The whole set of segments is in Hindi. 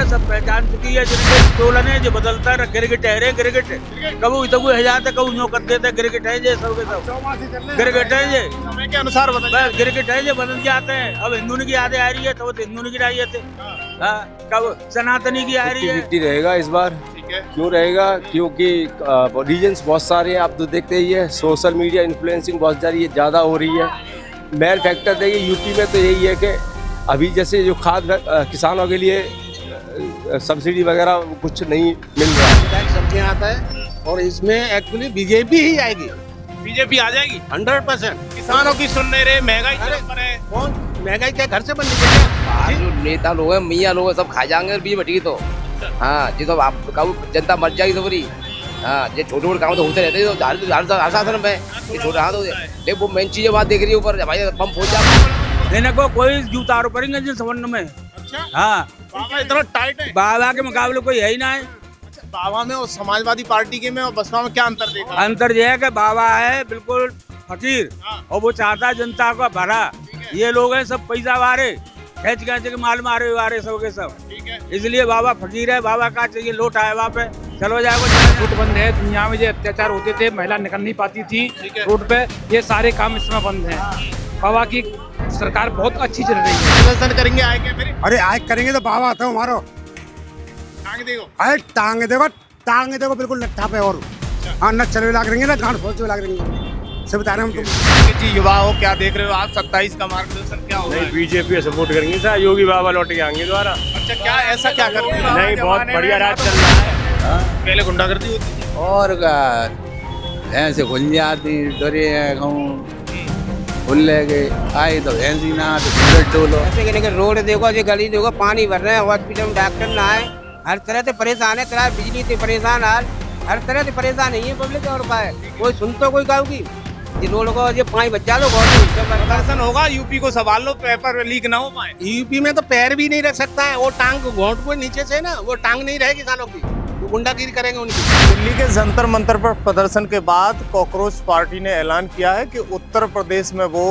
सब पहचान चुकी है। जिनके टोलन है जो बदलता है, गिरगिट है, गिरगिट कबू तो है जाते, कबू नो कर देते, गिरगिट है जे सब के सब गिरगिट है जे समय के अनुसार बदल गिरगिट है जे बदल जाते हैं। अब हिंदू की यादें आ रही है तो हिंदू की रही थे, कब सनातनी की आ रही है। 50-50 रहेगा इस बार। ठीक है। क्यों रहेगा? क्योंकि रीजन्स बहुत सारे हैं, आप तो देखते ही है, सोशल मीडिया इन्फ्लुएंसिंग बहुत ज़्यादा हो रही है। मेन फैक्टर देखिए यूपी में तो यही है कि अभी जैसे जो खाद किसानों के लिए सब्सिडी वगैरह कुछ नहीं मिल रहा है। सब्जियां आता है और इसमें एक्चुअली बीजेपी ही आएगी, बीजेपी आ जाएगी 100%। किसानों की सुन नहीं रहे, महंगाई के ऊपर है। कौन महंगाई क्या घर से बन रही है? जो नेता लोग हैं, मियाँ लोग हैं, सब खा जाएंगे बीच बटी तो। हाँ जी, तो आप कहूँ जनता मर जाएगी तो पूरी। हाँ, ये छोटे मोटे काम तो होते रहते हैं, तो हर शासन में ये छोटा हाँ तो देख वो मेन चीजें बात देख रही है ऊपर भाई पंप हो जाए। देने को कोई जूता आरोप करेंगे जिन संबंध में। अच्छा, हाँ, बाबा इतना टाइट है। बाबा के मुकाबले कोई है ही ना है। अच्छा, बाबा में और समाजवादी पार्टी के में और बसपा में क्या अंतर देखा? अंतर यह है कि बाबा है बिल्कुल फकीर और वो चाहता है जनता को भरा। ये लोग हैं सब पैसा वारे, खेच के माल मारे वारे सब के सब। ठीक है। इसलिए बाबा फकीर है। बाबा का चाहिए लोट आए वहाँ पे, चलो जाएगा। रोड बंद है। दुनिया में जो अत्याचार होते थे, महिला निकल नहीं पाती थी रोड पे, ये सारे काम इस समय बंद हैं। बाबा की सरकार बहुत अच्छी चल रही है। प्रदर्शन करेंगे आएंगे फिर? अरे आज करेंगे तो बाबा आता हमारो टांग देखो। अरे टांग देखो बिल्कुल लट्ठा पे। और हाँ न चलवे लाग रहेंगे ना गांड फोड़ लाग रहेंगे, सब बता रहे हैं हम तुम। जी युवा हो, क्या देख रहे हो आप? 27 का मार्गदर्शन क्या होगा? नहीं, बीजेपी सपोर्ट करेंगे सर, योगी बाबा लौट के आएंगे दोबारा। अच्छा, क्या ऐसा क्या कर रहे हैं? नहीं, बहुत बढ़िया राज चल रहा है। पहले गुंडागर्दी होती थी। और ऐसे खुल जाती डरे खुल ले गए आई तो भैंसी ना तो बुलेट डोलो। ऐसे कि रोड देखो, जो गली देखो, पानी भर रहे हैं, हॉस्पिटल में डॉक्टर ना आए, हर तरह से परेशान है। तरह बिजली से परेशान, हर तरह से परेशान नहीं है पब्लिक। और का है कोई सुन तो कोई कहूगी ये रोड को ये 5 बच्चा लो प्रदर्शन होगा, यूपी को संभाल लो, पेपर लीक ना हो पाए। यूपी में तो पैर भी नहीं रख सकता है, वो टांग घोंट को नीचे से ना, वो टांग नहीं रहेगी किसानों की, वो गुंडागिरी करेंगे उनकी। दिल्ली के जंतर मंतर पर प्रदर्शन के बाद कॉकरोच पार्टी ने ऐलान किया है कि उत्तर प्रदेश में वो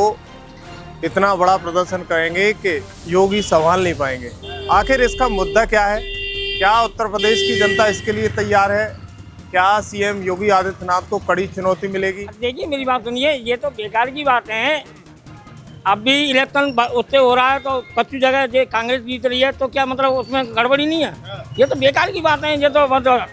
इतना बड़ा प्रदर्शन करेंगे कि योगी संभाल नहीं पाएंगे। आखिर इसका मुद्दा क्या है? क्या उत्तर प्रदेश की जनता इसके लिए तैयार है? क्या सीएम योगी आदित्यनाथ को कड़ी चुनौती मिलेगी? देखिए मेरी बात सुनिए, ये तो बेकार की बात है। अभी इलेक्शन उससे हो रहा है तो कच्ची जगह जो कांग्रेस जीत रही है, तो क्या मतलब उसमें गड़बड़ी नहीं है? ये तो बेकार की बात है। ये तो मतलब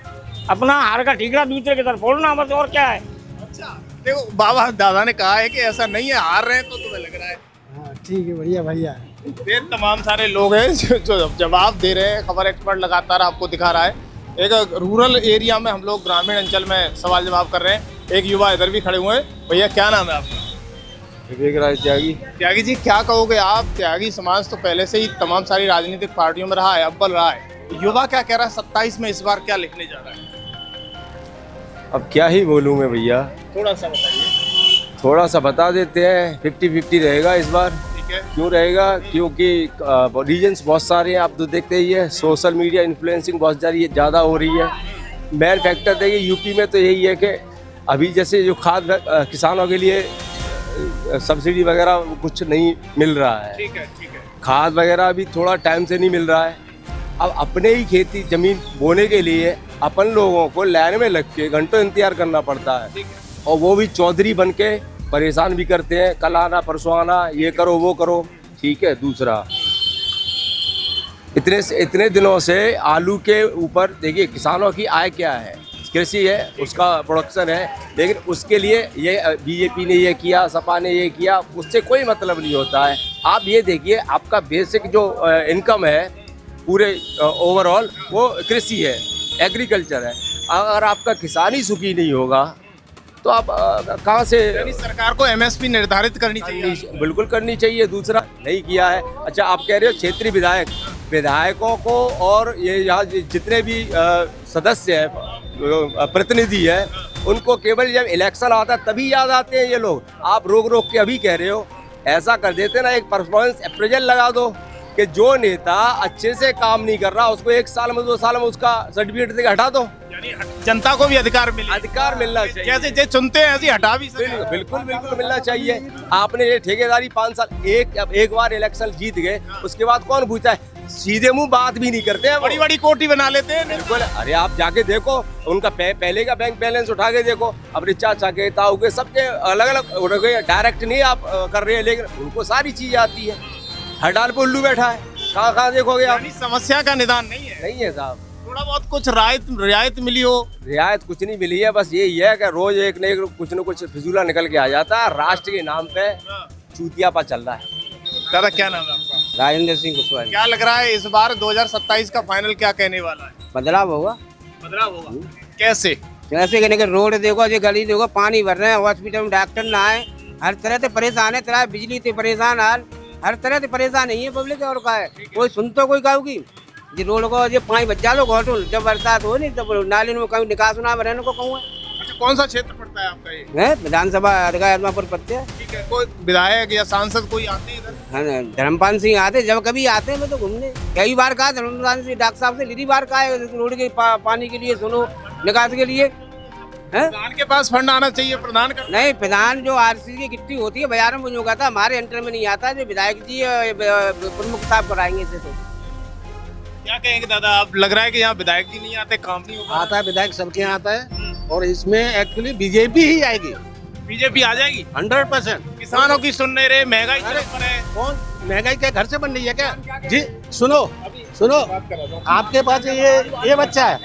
अपना हार का ठीकरा दूसरे की तरफ फोड़ना, बस और क्या है। अच्छा, देखो बाबा दादा ने कहा है कि ऐसा नहीं है, हार रहे हैं तो तुम्हें लग रहा है। ठीक है, बढ़िया भैया। ये तमाम सारे लोग हैं जो जवाब दे रहे हैं। खबर एक्सपर्ट लगातार आपको दिखा रहा है। एक रूरल एरिया में हम लोग ग्रामीण अंचल में सवाल जवाब कर रहे हैं। एक युवा इधर भी खड़े हुए हैं। भैया क्या नाम है आपका? विवेक राज त्यागी। त्यागी जी, क्या कहोगे आप? त्यागी समाज तो पहले से ही तमाम सारी राजनीतिक पार्टियों में रहा है, अव्वल रहा है। युवा क्या कह रहा है? 27 में इस बार क्या लिखने जा रहा है? अब क्या ही बोलूँ मैं भैया, थोड़ा सा बताइए। थोड़ा सा बता देते हैं। 50-50 रहेगा इस बार। क्यों रहेगा? क्योंकि रीजन्स बहुत सारे हैं, आप तो देखते ही है, सोशल मीडिया इन्फ्लुएंसिंग बहुत ज़्यादा हो रही है। मेन फैक्टर देखिए यूपी में तो यही है कि अभी जैसे जो खाद किसानों के लिए सब्सिडी वगैरह कुछ नहीं मिल रहा है। ठीक है। खाद वगैरह भी थोड़ा टाइम से नहीं मिल रहा है। अब अपने ही खेती ज़मीन बोने के लिए अपन लोगों को लाइन में लग के घंटों इंतजार करना पड़ता है, और वो भी चौधरी बन के परेशान भी करते हैं। कल आना परसों आना, ये करो वो करो। ठीक है। दूसरा, इतने दिनों से आलू के ऊपर देखिए किसानों की आय क्या है, कृषि है, उसका प्रोडक्शन है, लेकिन उसके लिए ये बीजेपी ने ये किया, सपा ने ये किया, उससे कोई मतलब नहीं होता है। आप ये देखिए, आपका बेसिक जो इनकम है पूरे ओवरऑल वो कृषि है, एग्रीकल्चर है। अगर आपका किसान ही सुखी नहीं होगा तो आप कहाँ से? सरकार को एमएसपी निर्धारित करनी चाहिए। बिल्कुल करनी चाहिए। दूसरा, नहीं किया है। अच्छा, आप कह रहे हो क्षेत्रीय विधायकों को और ये यहाँ जितने भी सदस्य हैं, प्रतिनिधि है, उनको केवल जब इलेक्शन आता है तभी याद आते हैं ये लोग। आप रोक के अभी कह रहे हो, ऐसा कर देते ना, एक परफॉर्मेंस अप्रेजल लगा दो कि जो नेता अच्छे से काम नहीं कर रहा उसको 1 साल में 2 साल में उसका सर्टिफिकेट देके हटा दो। यानी जनता को भी अधिकार मिलना चाहिए। जैसे जो चुनते हैं ऐसे हटा भी सकते। बिल्कुल मिलना चाहिए। आपने ये ठेकेदारी 5 साल, एक बार इलेक्शन जीत गए, उसके बाद कौन पूछता है सीधे मुंह बात भी नहीं करते हैं, बड़ी बड़ी कोठी बना लेते हैं। बिल्कुल। अरे आप जाके देखो उनका पहले का बैंक बैलेंस उठा के देखो, अपने चाचा के ताऊ के सबके अलग अलग, डायरेक्ट नहीं आप कर रहे हैं, लेकिन उनको सारी चीज आती है। हर डाल पे उल्लू बैठा है, कहाँ देखोगे आप? समस्या का निदान नहीं है। नहीं है साहब। थोड़ा बहुत कुछ रियायत मिली हो? रियायत कुछ नहीं मिली है, बस यही है कि रोज एक न कुछ फिजूला निकल के आ जाता है। राष्ट्र के नाम पे चूतियापा चल रहा है। दादा क्या नाम है आपका? राजेंद्र सिंह कुशवाहा। क्या लग रहा है इस बार 2027 का फाइनल क्या कहने वाला है? बदलाव होगा। बदलाव होगा कैसे? कैसे कहने के रोड देखो, ये गली देखो, पानी भर रहे हैं, हॉस्पिटल में डॉक्टर ना आए, हर तरह से परेशान है, तरह बिजली से परेशान, हर तरह से परेशान नहीं है पब्लिक। और का है कोई सुन तो कोई कहोगी ये रोड को ये पानी बच जा लो घोटो, जब बरसात हो नहीं तब नाली में कहीं निकास ना बने को कहूँ। अच्छा कौन सा क्षेत्र पड़ता है आपका ये? है विधानसभा आदमापुर पड़ते हैं। ठीक है, कोई विधायक या सांसद कोई आते हैं इधर? हाँ, धर्मपाल सिंह आते, जब कभी आते हैं मैं तो घूमने कई बार कहा धर्मपाल सिंह डॉक्टर साहब से, लिरी बार कहा है रोड के पानी के लिए, सुनो निकास के लिए। प्रधान के पास फंड आना चाहिए, प्रधान का नहीं, प्रधान जो आरसीसी की किट्टी होती है बाजार में होगा था, हमारे एंटर में नहीं आता, जो विधायक जी प्रमुख साहब कराएंगे इसे। तो क्या कहेंगे दादा, आप लग रहा है कि यहाँ विधायक जी नहीं आते, काम नहीं होगा? आता है, विधायक सबके यहाँ आता है, और इसमें एक्चुअली बीजेपी ही आएगी। बीजेपी आ जाएगी 100%। किसानों की सुन नहीं रहे, महंगाई पर है। कौन महंगाई क्या घर से बन रही है क्या? जी सुनो आपके पास ये बच्चा है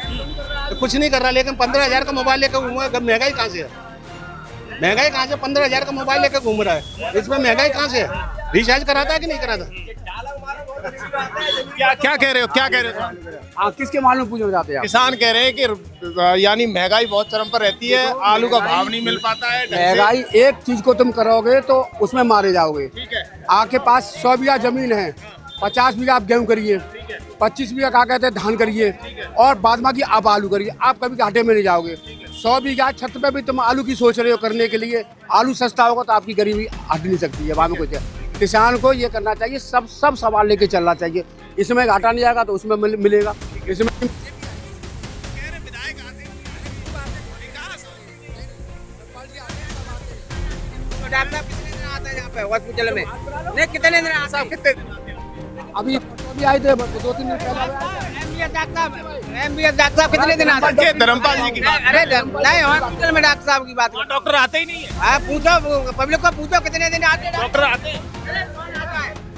तो कुछ नहीं कर रहा, लेकिन 15,000 का मोबाइल लेकर घूम रहा है। महंगाई कहाँ से है? महंगाई कहाँ से? 15,000 का मोबाइल लेकर घूम रहा है, इसमें महंगाई कहाँ से है? रिचार्ज कराता है कि नहीं कराता? क्या कह रहे हो, क्या कह रहे हो? आप किसके मालूम पूछना चाहते हैं? किसान कह रहे हैं कि यानी महंगाई बहुत चरम पर रहती है, आलू का भाव नहीं मिल पाता है। महंगाई एक चीज को तुम करोगे तो उसमें मारे जाओगे। ठीक है, आपके पास 100 बीघा जमीन है, 50 बीघा आप गेहूं करिए, 25 बीघा क्या कहते हैं धान करिए, और बाद बाकी आप आलू करिए, आप कभी घाटे में नहीं जाओगे। 100 बीघा छत पे भी तुम आलू की सोच रहे हो करने के लिए, आलू सस्ता होगा तो आपकी गरीबी हट नहीं सकती है। बाद में कुछ है, किसान को ये करना चाहिए, सब सवाल लेके चलना चाहिए। इसमें घाटा नहीं आएगा तो उसमें मिलेगा। इसमें हॉस्पिटल में नहीं कितने दिन आता है? कितने अभी आए थे 2-3 दिन पहले। एमबीएस डॉक्टर साहब कितने दिन आते हैं? धर्मपाल जी की बात। अरे नहीं, हॉस्पिटल में डॉक्टर साहब की बात। डॉक्टर आते ही नहीं है। आप पूछो, पब्लिक को पूछो कितने दिन आते हैं डॉक्टर आते हैं।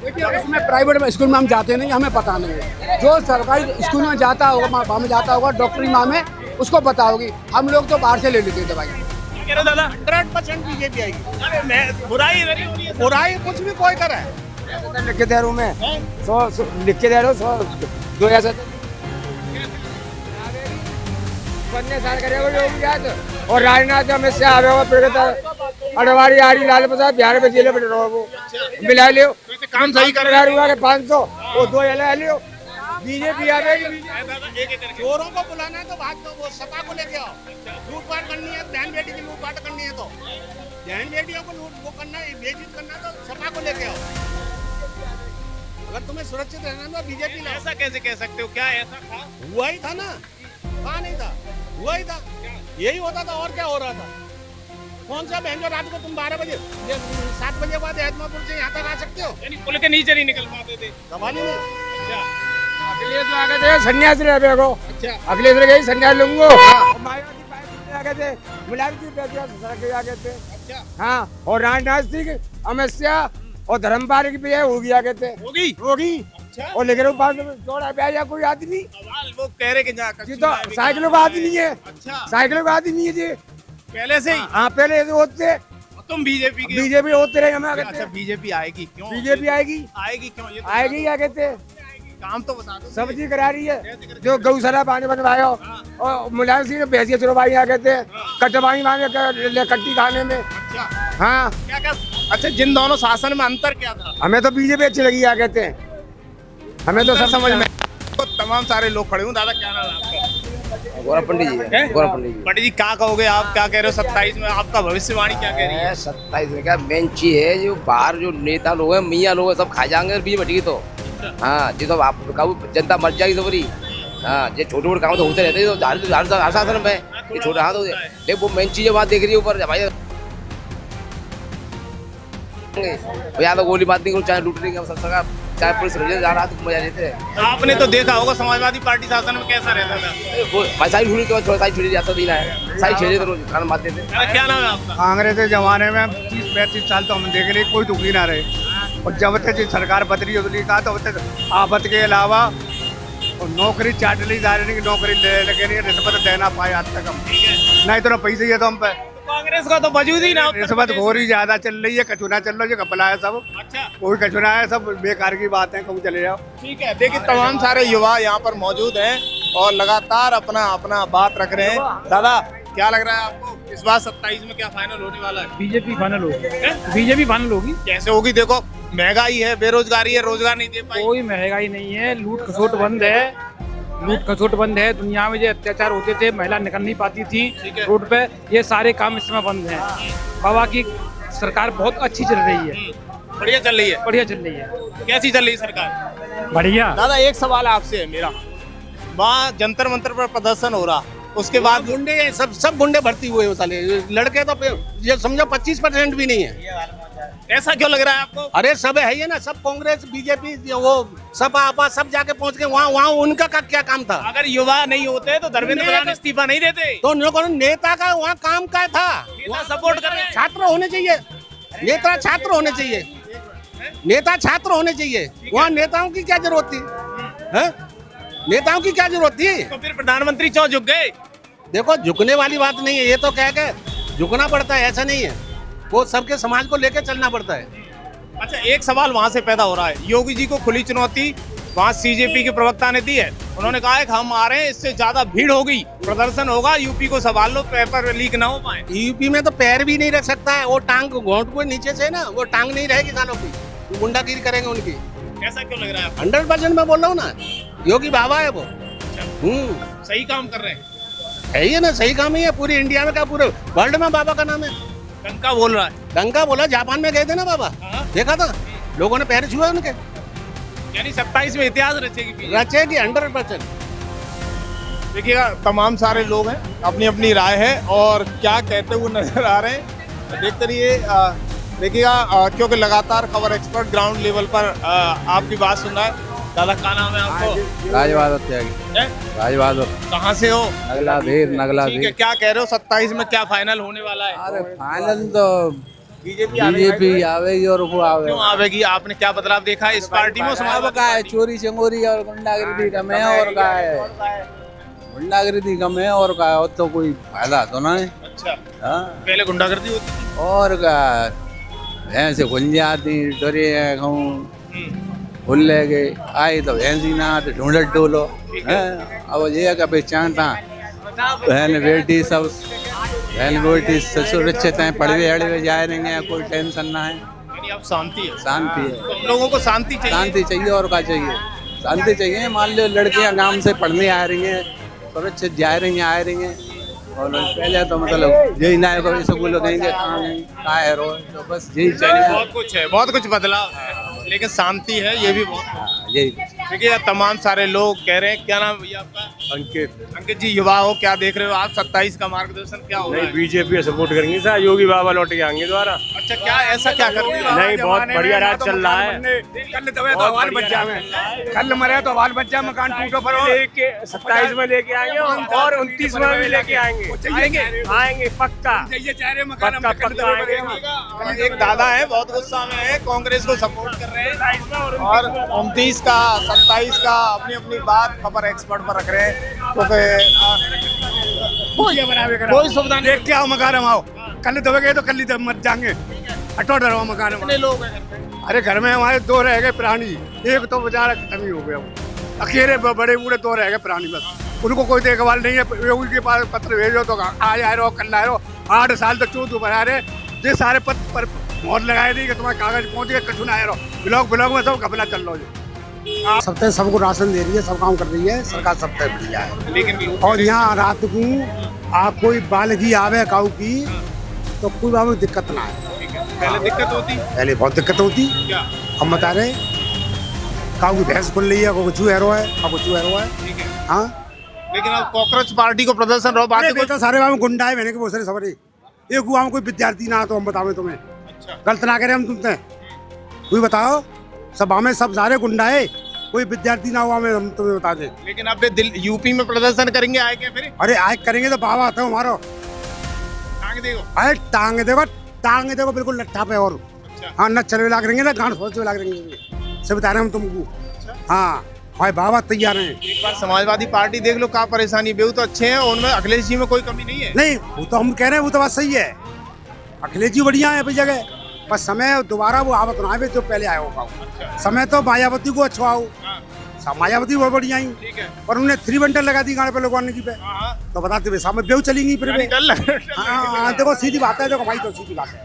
देखिए उसमें प्राइवेट में स्कूल में हम जाते नहीं, हमें पता नहीं है। जो सरकारी स्कूल में जाता होगा, वहाँ में जाता होगा, डॉक्टरी माँ में उसको पता होगी। हम लोग तो बाहर से ले लेते हैं दवाई। 100% बीजेपी आएगी। बुराई कुछ भी कोई करे, लिख के दे रहा हूँ मैं, 100 लिख के दे रहा हूँ, 100 2 ऐसा साल करेगा योगी याद। और राजनाथ अमित शाह आवेगा, अडवाणी आरी लाल प्रसाद बिहार में जेल में रहो, वो मिला लियो काम सही कर रहा हुआ 500 वो 2 ले लियो। बीजेपी आ गई। चोरों को बुलाना है तो भाग दो, वो सपा को लेके आओ। लूटपाट करनी है, बहन बेटी की लूटपाट करनी है तो बहन बेटियों को लूट वो करना है, बेइज्जत करना है तो सपा को लेके आओ। अगर तुम्हें सुरक्षित रहना तो बीजेपी लाओ। ऐसा कैसे कह सकते हो? क्या ऐसा था? हुआ ही था ना, कहा नहीं था, हुआ ही था, यही होता था। और क्या हो रहा था? कौन सा बहन जो रात को तुम 12 बजे 7 बजे बाद आदमापुर से यहाँ तक आ सकते हो? यानी पुल के नीचे नहीं निकल पाते थे। सवाल ही नहीं। अखिलेश आ गए थे सन्यासी रह गए। अच्छा, अखिलेश रह गई सन्यासी लूंगो। मायावती पार्टी आ गए थे, मिलावटी पैसे सड़क आ गए थे। अच्छा, हाँ, और राजनाथ सिंह, अमित शाह और धर्मपाल की भी होगी आ गए थे। होगी। अच्छा, और लेकिन जोड़ा ब्याह या कोई आदमी सवाल वो कह रहे कि जी तो साइकिलों का आदमी है। अच्छा, साइकिलों का आदमी है जी, पहले से ही। हाँ पहले ऐसे होते। तुम बीजेपी की? बीजेपी होते रहे हमें। अच्छा, बीजेपी आएगी क्यों? बीजेपी आएगी। आएगी क्यों? ये तो आएगी क्या कहते, काम तो बता दो। सब्जी करा रही है, जो गौशाला पानी बनवाया, और मुलायम सिंह ने भैंसिया चुरवाई आ कहते हैं, कटवाई मांगे कट्टी खाने में। अच्छा, हाँ क्या क्या? अच्छा, जिन दोनों शासन में अंतर क्या था? हमें तो बीजेपी अच्छी लगी आ कहते हैं, हमें तो सब समझ में। तो तमाम सारे लोग खड़े हूँ। दादा क्या नाम है आपका? गौरव पंडित जी है। गौरव पंडित जी। पंडित जी क्या कहोगे आप, क्या कह रहे हो 27 में? आपका भविष्यवाणी क्या कह रही है? 27 में क्या मेन चीज है, जो बाहर जो नेता लोग हैं, मियाँ लोग हैं, सब खा जाएंगे बीजेपी बटी तो। हाँ जी, तो आप जनता मर जाएगी सबरी। हाँ, ये छोटे मोटे काम तो होते रहते हैं, तो हर शासन में ये छोटा। हाँ, तो देख वो मेन चीज बात देख रही है ऊपर भाई, या तो गोली बात नहीं करो, चाहे लूट रही सरकार चाहे पुलिस रात को मजा लेते हैं। आपने तो देखा होगा समाजवादी पार्टी शासन में कैसा रहता था। वो सारी छुड़ी के बाद सारी छुड़ी जाता दिन है, सारी छुड़ी तो रोज खाना मारते थे। क्या नाम है आपका? कांग्रेस के जमाने में 30-35 साल तो हम देख रहे कोई दुखी ना रहे, और जब तक सरकार बदली उदली का तो तक आफत के अलावा और नौकरी चाटली दायरे की नौकरी लगे नहीं, रिश्वत देना पाए आज तक हम, नहीं तो पैसे ही है तो हम पे कांग्रेस का तो वजूद ही ना। रिश्वत घोरी ज्यादा चल रही है, कचुना चल रहा है, जो कपला है सब। अच्छा, कोई कचुना है, सब बेकार की बात है, कहूँ चले जाओ। ठीक है। देखिए तमाम सारे युवा यहाँ पर मौजूद हैं और लगातार अपना अपना बात रख रहे हैं। दादा क्या लग रहा है आपको, इस बार 27 में क्या फाइनल होने वाला है? बीजेपी फाइनल होगी, बीजेपी फाइनल होगी। कैसे होगी? देखो महंगाई है, बेरोजगारी है, रोजगार नहीं दे पाई। कोई महंगाई नहीं है, लूट खसोट बंद है, लूट खसोट बंद है। दुनिया में जो अत्याचार होते थे, महिला निकल नहीं पाती थी रोड पे, ये सारे काम इस समय बंद हैं। बाबा की सरकार बहुत अच्छी चल रही है, बढ़िया चल रही है। बढ़िया चल रही है। कैसी चल रही है सरकार? बढ़िया। दादा एक सवाल आपसे है मेरा, वहाँ जंतर मंतर पर प्रदर्शन हो रहा, उसके बाद गुंडे सब गुंडे भर्ती हुए हो साले, लड़के तो ये समझो 25% भी नहीं है। ऐसा क्यों लग रहा है आपको? अरे सब है ही ना, सब कांग्रेस बीजेपी वो सब आपा सब जाके पहुंच गए वहाँ उनका क्या काम था? अगर युवा नहीं होते तो धर्मेंद्र प्रधान इस्तीफा नहीं देते। तो उन लोगों ने नेता का वहाँ काम क्या था? वहाँ सपोर्ट कर रहे हैं। छात्र होने चाहिए, नेता छात्र होने चाहिए, नेता छात्र होने चाहिए। वहाँ नेताओं की क्या जरूरत थी? है नेताओं की क्या जरूरत थी? तो फिर प्रधानमंत्री क्यों झुक गए? देखो झुकने वाली बात नहीं है, ये तो कह के झुकना पड़ता है, ऐसा नहीं है, वो सबके समाज को लेकर चलना पड़ता है। अच्छा, एक सवाल वहाँ से पैदा हो रहा है, योगी जी को खुली चुनौती वहाँ सीजेपी के प्रवक्ता ने दी है। उन्होंने कहा है कि हम आ रहे हैं, इससे ज्यादा भीड़ होगी, प्रदर्शन होगा, यूपी को संभाल लो, पेपर लीक ना हो पाए। यूपी में तो पैर भी नहीं रख सकता है, वो टांग घोंट को नीचे से ना, वो टांग नहीं रहेगी सालों की, गुंडागिरी करेंगे उनकी। ऐसा क्यों लग रहा है? 100% मैं बोल रहा हूँ ना, योगी बाबा है वो। सही काम कर रहे हैं, है ही ना, सही काम ही है। पूरी इंडिया में क्या, पूरे वर्ल्ड में बाबा का नाम है। डंका बोल रहा है, डंका बोला। जापान में गए थे ना बाबा, देखा था लोगों ने पैर छुए उनके। यानी 27 में इतिहास रचेगी। 100%। देखिएगा तमाम सारे लोग हैं, अपनी अपनी राय है और क्या कहते हुए नजर आ रहे हैं, देखते रहिए। देखिएगा क्योंकि लगातार खबर एक्सपर्ट ग्राउंड लेवल पर आपकी बात सुन रहा है। दादा का नाम है आपको? राजवादर त्यागी। राजवादर। कहाँ से हो? नगला धीर, नगला ठीक है, धीर। क्या कह रहे हो, 27 में क्या फाइनल होने वाला है? अरे फाइनल तो बीजेपी आवेगी और वो आवेगी। क्यों आवेगी? आपने क्या बदलाव देखा है इस पार्टी में? अब का है चोरी चंगोरी और गुंडागिरी कम है, और का है गुंडागिरी कम है, और का है, और तो कोई फायदा तो ना है। अच्छा, हाँ, पहले गुंडागर्दी होती थी और का भैंस खुल जाती, डरे खुल ले गए, आई तो भैंसी ना तो ढूंढट डोलो। अब ये का पहचानता बहन बेटी सब, बहन बेटी सुरक्षित हैं, पढ़वे अड़वे जा रहे हैं, कोई टेंशन ना है। यानी अब शांति है। शांति है, तो हम लोगों को शांति चाहिए। शांति चाहिए, और क्या चाहिए? शांति चाहिए। मान लो लड़कियां गांव से पढ़ने आ रही हैं, सुरक्षित जा रही हैं, आ रही हैं, और पहले तो मतलब यही ना है स्कूल कहेंगे कहाँ है रो, तो बस यही चाहिए। बहुत कुछ है, बहुत कुछ बदलाव है, लेकिन शांति है, ये भी बहुत। यही देखिए तमाम सारे लोग कह रहे हैं। क्या नाम है भैया आपका? अंकित। अंकित जी, युवा हो, क्या देख रहे हो आप? 27 का मार्गदर्शन क्या हो रहा है? बीजेपी को सपोर्ट करेंगे सर, योगी बाबा लौट के आएंगे दोबारा। अच्छा, क्या ऐसा क्या कर दिया? नहीं, बहुत बढ़िया राज चल रहा है। कल दबे तो हवाल बच्चा में, कल मरे तो हवाल बच्चा मकान टूटो पर लेके 27 में लेके आएंगे और 29 में भी लेके आएंगे। आएंगे पक्का, पक्का आएंगे। एक दादा है, बहुत गुस्सा में है, कांग्रेस को सपोर्ट कर रहे हैं और 29 का 27 का अपनी अपनी बात खबर एक्सपर्ट पर रख रहे हैं। कोई सुविधा नहीं, देख के आओ मकान हम आओ, कल दबे गए तो कल ही मत जाएंगे, हटो डरो मकान। कितने लोग हैं? अरे घर में हमारे 2 रह गए प्राणी, एक तो बेचारा खत्म ही हो गया, अकेले बड़े बूढ़े 2 रह गए प्राणी, बस उनको कोई देखभाल नहीं है। योगी के पास पत्र भेजो तो आज आए रहो, कल आए रहो, 8 साल तक चौथ बना रहे, ये सारे पत्र पर मोहर लगाए दी कि तुम्हारे कागज पहुंच गए, कछु ना आए रहो, ब्लॉक में सब घपला चल रहा है। सब तक सबको राशन दे रही है, सब काम कर रही है सरकार, सब तक बढ़िया है। लेकिन और यहाँ रात को आप कोई बालगी आवे काऊ की तो कोई बाबू दिक्कत ना है। पहले दिक्कत होती, पहले बहुत दिक्कत होती, क्या हम बता रहे काऊ की भैंस खुल रही है, कोई चूहेरो है, चूहेरो है। ठीक है, हाँ, लेकिन अब कॉकरोच पार्टी को प्रदर्शन रहो, बातें बेटा सारे वहाँ गुंडा है, मैंने बहुत सारे सवारी, एक हुआ कोई विद्यार्थी ना तो हम बतावे तुम्हें, अच्छा, गलत ना करे हम तुमसे, कोई बताओ सब हमें सब सारे गुंडा है, कोई विद्यार्थी ना हुआ, हमें हम तुम्हें बता दें। लेकिन अब यूपी में प्रदर्शन करेंगे, आए क्या फिर? अरे आए करेंगे तो बाबा आता हूँ हमारा। टांग देखो। अरे टांगे देखो बिल्कुल लट्ठा पे। और हाँ, न चलवे लाग रहेंगे ना गांड सोचवे लाग रहेंगे, सब बता रहे हम तुमको। हाँ भाई बाबा तैयार हैं। एक बार समाजवादी पार्टी देख लो, क्या परेशानी, बेहू तो अच्छे हैं, उनमें अखिलेश जी में कोई कमी नहीं है। नहीं वो तो हम कह रहे हैं, वो तो बात सही है, अखिलेश जी बढ़िया है अपनी जगह, पर समय दोबारा वो आवत ना आवे जो पहले आया होगा। समय तो मायावती को अच्छा आओ, मायावती बहुत बढ़िया ही, पर उन्होंने 3 बंटल लगा दी गाड़ी पे लगवाने की पे, तो बताते हुए सामने बेहू चलेंगी फिर। हाँ देखो सीधी बात है, देखो भाई तो सीधी बात है,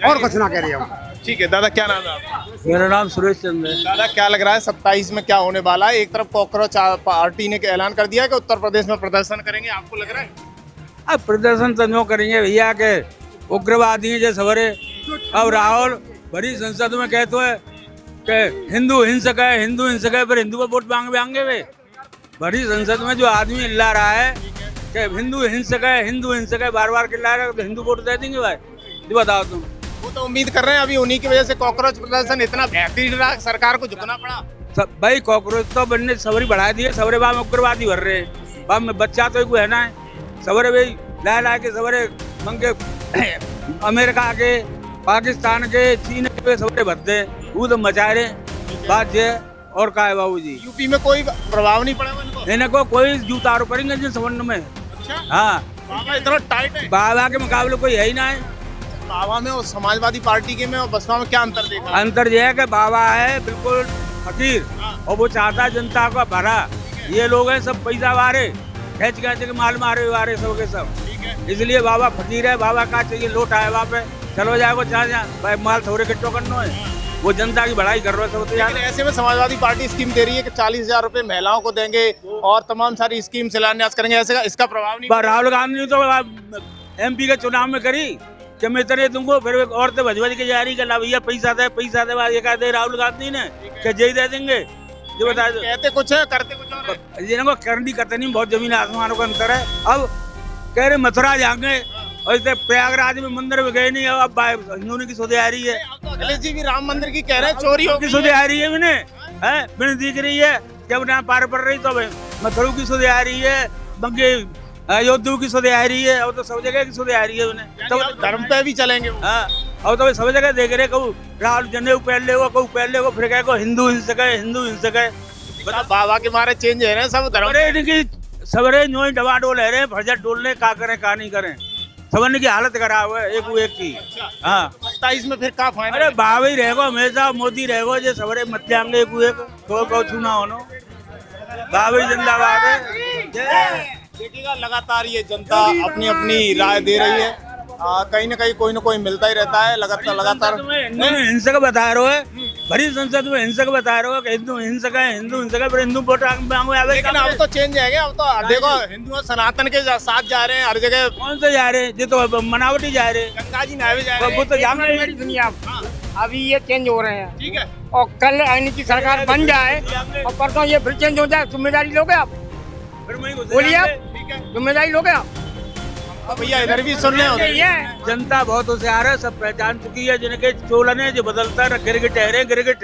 और कुछ ना कह रहे हम। ठीक है दादा, क्या नाम है आपका? मेरा नाम सुरेश चंद्र है। दादा क्या लग रहा है 27 में क्या होने वाला है? एक तरफ कॉकरोच पार्टी ने ऐलान कर दिया है कि उत्तर प्रदेश में प्रदर्शन करेंगे, आपको लग रहा है? अब प्रदर्शन तो नो करेंगे भैया के उग्रवादी हैं जो सवरे। अब राहुल बड़ी संसद में कहते हैं कि हिंदू हिंसक है, हिंदू हिंसक है, फिर हिंदू को वोट मांगे वे। बड़ी संसद में जो आदमी चिल्ला रहा है कि हिंदू हिंसक है, हिंदू हिंसक है, बार बार चिल्ला रहा है, तो हिंदू वोट दे देंगे भाई? ये बताओ तुम। वो तो उम्मीद कर रहे हैं, अभी उन्हीं की वजह से कॉकरोच प्रदर्शन इतना बेहतरीन रहा, सरकार को झुकना पड़ा। सब भाई कॉकरोच तो बनने सवरी बढ़ा दिए, सवरे बाम उग्रवादी भर रहे हैं, बाम में बच्चा तो कोई है ना है, सवरे भाई ला के सवरे मंगे अमेरिका के, पाकिस्तान के, चीन के सवरे भरते, वो तो मचा रहे बात ये। और का है बाबू जी, यूपी में कोई प्रभाव नहीं पड़ा इनको? इन्हें को कोई जूता आरोप करेंगे जिन संबंध में। अच्छा हाँ बाबा इतना टाइट है? बाबा के मुकाबले कोई है ही ना है। बाबा में और समाजवादी पार्टी के में और बसपा में क्या अंतर देखा? अंतर यह है कि बाबा है बिल्कुल फकीर, और वो चाहता है जनता का भला। ये लोग हैं सब पैसा वारे, खेच के माल मारे वारे सब के सब, इसलिए बाबा फकीर है। बाबा का चाहिए लोटा है वहाँ पे, चलो जाए वो जहाँ भाई माल थोड़े किट्टो करना है, वो जनता की भलाई कर रहा है सब। तो ऐसे में समाजवादी पार्टी स्कीम दे रही है कि 40,000 रुपए महिलाओं को देंगे और तमाम सारी स्कीम शिलान्यास करेंगे, ऐसे इसका प्रभाव नहीं? राहुल गांधी तो MP के चुनाव में करी कि मैं तेरे तुमको, फिर औरतें भजभज के जा रही कि ला भैया पैसा दे ये कहते राहुल गांधी ने कि जय दे देंगे। जो बता दो, कहते कुछ है करते कुछ और है। जिनको करनी करते नहीं, बहुत जमीन आसमानों का अंतर है। अब कह रहे मथुरा जाएंगे, और इतने प्रयागराज में मंदिर में गए नहीं, अब हिंदुओं की सोदे आ रही है। अखिलेश जी भी राम मंदिर की कह रहे हैं चोरी होगी, सोदे आ रही है मैंने दिख रही है, जब ना पार पड़ रही तो मथुरा की सोदे आ रही है, बंगे अयोध्या की सोदे आ रही है, और तो सब जगह की सोदे आ रही है उन्हें, तो धर्म पे भी चलेंगे। हाँ, और तो सब जगह देख रहे, कहूँ राहुल जने पहले हो, कहूँ पहले हो, फिर कहो हिंदू हिंसक है, हिंदू हिंसक है। बाबा के मारे चेंज है ना सब धर्म। अरे इनकी सवरे नो डबा डोल है रे, फर्जा डोलने का करें का नहीं करें, सबने की हालत खराब है एक की। हाँ 27 में फिर का फाइनल? अरे बाबा ही रहेगो हमेशा, मोदी रहेगो, जो सवरे मत जाएंगे एक तो छूना होनो, बाबा ही जिंदाबाद है। देखिएगा लगातार ये जनता अपनी अपनी राय दे रही है, कहीं ना कहीं कोई ना कोई मिलता ही रहता है लगातार। हिंसक बता रहे हो, भरी संसद में हिंसक बता रहे हो कि हिंदू हिंसक है, हिंदू हिंसक है, फिर हिंदू वोट मांगो। लेकिन अब तो चेंज है, अब तो देखो हिंदू सनातन के साथ जा रहे हैं हर जगह। कौन से जा रहे हैं? ये तो मनावटी जा रहे हैं, गंगा जी नहावे जा रहे हैं। वो तो जानना मेरी दुनिया, अभी ये चेंज हो रहे हैं, ठीक है, और कल आने की सरकार बन जाए और परसों ये फिर चेंज हो जाए, जिम्मेदारी लोगे आप? बोलिए आप, जिम्मेदारी लोगे आप? भैया इधर भी सुन रहे हो, जनता बहुत होशियार है, सब पहचान चुकी है, जिनके चोलन है जो बदलता है, गिरगिट है रे गिरगिट,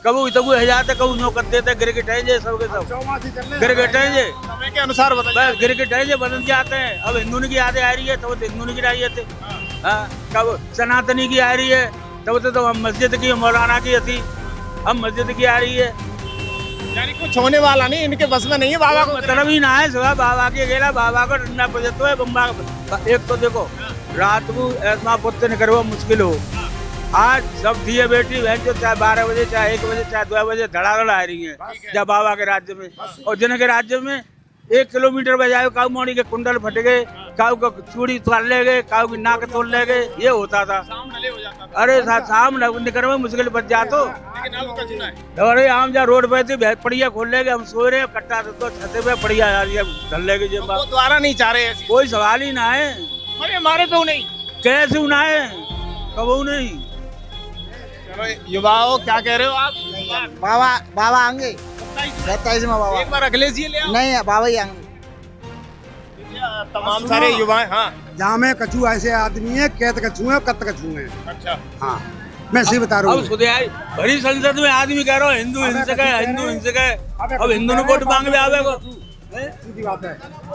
कबू इतगु है जाते कबू नो कर देते, गिरगिट है जे सबके सब गिरगिट है जे समय के अनुसार बस गिरगिट है जे बदल जाते हैं। अब हिंदू की यादें आ रही है तो हिंदू की रही थे, कब सनातनी की आ रही है तब तो मस्जिद की मौलाना की थी, अब मस्जिद की आ रही है। यानी कुछ होने वाला नहीं, इनके बस में नहीं है। बाबा को मतलब ही ना है, सुबह बाबा के गेला बाबा को ठंडा पहुंचतो है बम्बा। एक तो देखो रात को ऐसा पुत्र निकलवा मुश्किल हो, आज सब दिए बेटी बहन जो चाहे 12 बजे चाहे 1 बजे चाहे 2 बजे धड़ाधड़ आ रही है जब बाबा के राज्य में, और जिनके राज्य में 1 किलोमीटर बजाए काऊ मोड़ी के कुंडल फट गए, काऊ का चूड़ी तोड़ ले गए, काऊ की नाक तोड़ ले गए, ये होता था। अरे शाम निकल में मुश्किल बच जातो। अरे हम जहाँ रोड पे थे पड़िया खोल ले गए, हम सो रहे कट्टा तो छते पे पड़िया ढल ले गए, द्वारा नहीं चाह रहे, कोई सवाल ही ना है। अरे हमारे तो नहीं, कैसे ना है, कबू नहीं। युवाओं क्या कह रहे हो आप? बाबा आएंगे 27 में, बाबा एक बार अखिलेश जी ले आओ। नहीं बाबा ही आएंगे, तमाम सारे युवा। हाँ जहाँ में कछू ऐसे आदमी है, कैद कछू है, कत कछू है। अच्छा हाँ मैं सही बता रहा अब हूँ। खुद यार बड़ी संसद में आदमी कह रहा हूँ हिंदू हिंसक है, हिंदू हिंसक है। अब हिंदू ने वोट मांगने आवेगा।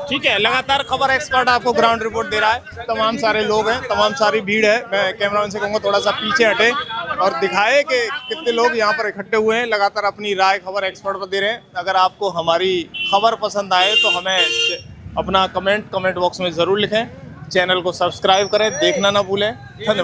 ठीक है, लगातार खबर एक्सपर्ट आपको ग्राउंड रिपोर्ट दे रहा है। तमाम सारे लोग हैं, तमाम सारी भीड़ है। मैं कैमरामैन से कहूँगा थोड़ा सा पीछे हटे और दिखाए कि कितने लोग यहाँ पर इकट्ठे हुए हैं। लगातार अपनी राय खबर एक्सपर्ट पर दे रहे हैं। अगर आपको हमारी खबर पसंद आए तो हमें अपना कमेंट बॉक्स में ज़रूर लिखें। चैनल को सब्सक्राइब करें, देखना ना भूलें। धन्यवाद।